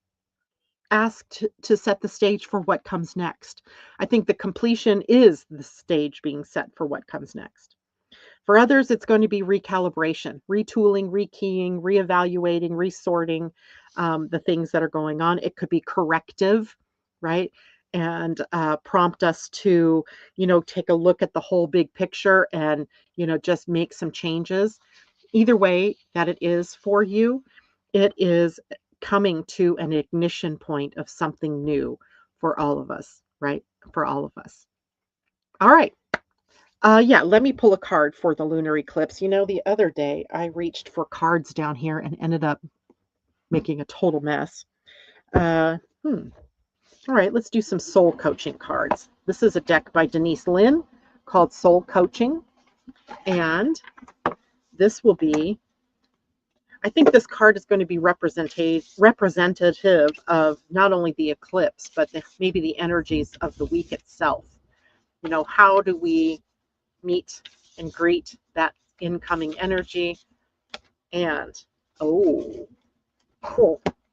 asked to set the stage for what comes next. I think the completion is the stage being set for what comes next. For others, it's going to be recalibration, retooling, rekeying, reevaluating, resorting the things that are going on. It could be corrective, right? And prompt us to, take a look at the whole big picture and, just make some changes. Either way that it is for you, it is coming to an ignition point of something new for all of us, right? For all of us. All right. Yeah, let me pull a card for the lunar eclipse. The other day I reached for cards down here and ended up making a total mess. Uh, hmm. All right, let's do some soul coaching cards. This is a deck by Denise Lynn called Soul Coaching. And this will be, I think this card is going to be representative of not only the eclipse, but maybe the energies of the week itself. How do we meet and greet that incoming energy? And oh,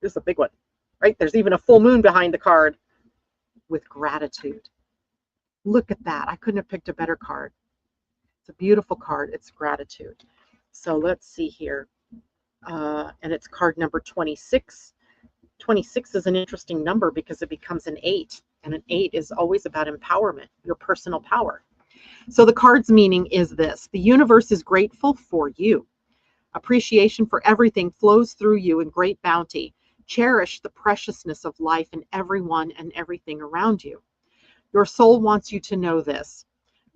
this is a big one, right? There's even a full moon behind the card. With gratitude. Look at that. I couldn't have picked a better card. It's a beautiful card. It's gratitude. So let's see here. And it's card number 26. 26 is an interesting number because it becomes an 8. And an 8 is always about empowerment, your personal power. So the card's meaning is this: the universe is grateful for you. Appreciation for everything flows through you in great bounty. Cherish the preciousness of life and everyone and everything around you. Your soul wants you to know this.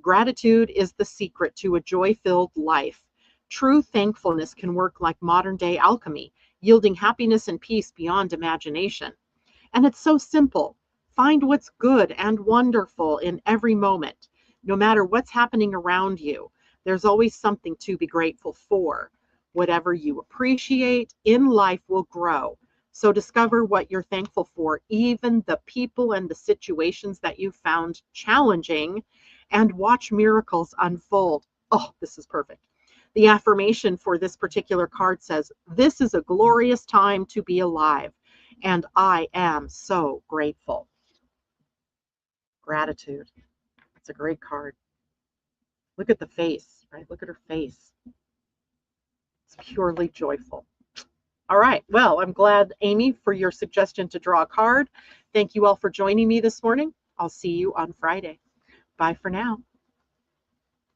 Gratitude is the secret to a joy-filled life. True thankfulness can work like modern-day alchemy, yielding happiness and peace beyond imagination. And it's so simple. Find what's good and wonderful in every moment. No matter what's happening around you, there's always something to be grateful for. Whatever you appreciate in life will grow. So discover what you're thankful for, even the people and the situations that you found challenging, and watch miracles unfold. Oh, this is perfect. The affirmation for this particular card says, "This is a glorious time to be alive, and I am so grateful." Gratitude. It's a great card. Look at the face, right? Look at her face. It's purely joyful. All right. Well, I'm glad, Amy, for your suggestion to draw a card. Thank you all for joining me this morning. I'll see you on Friday. Bye for now.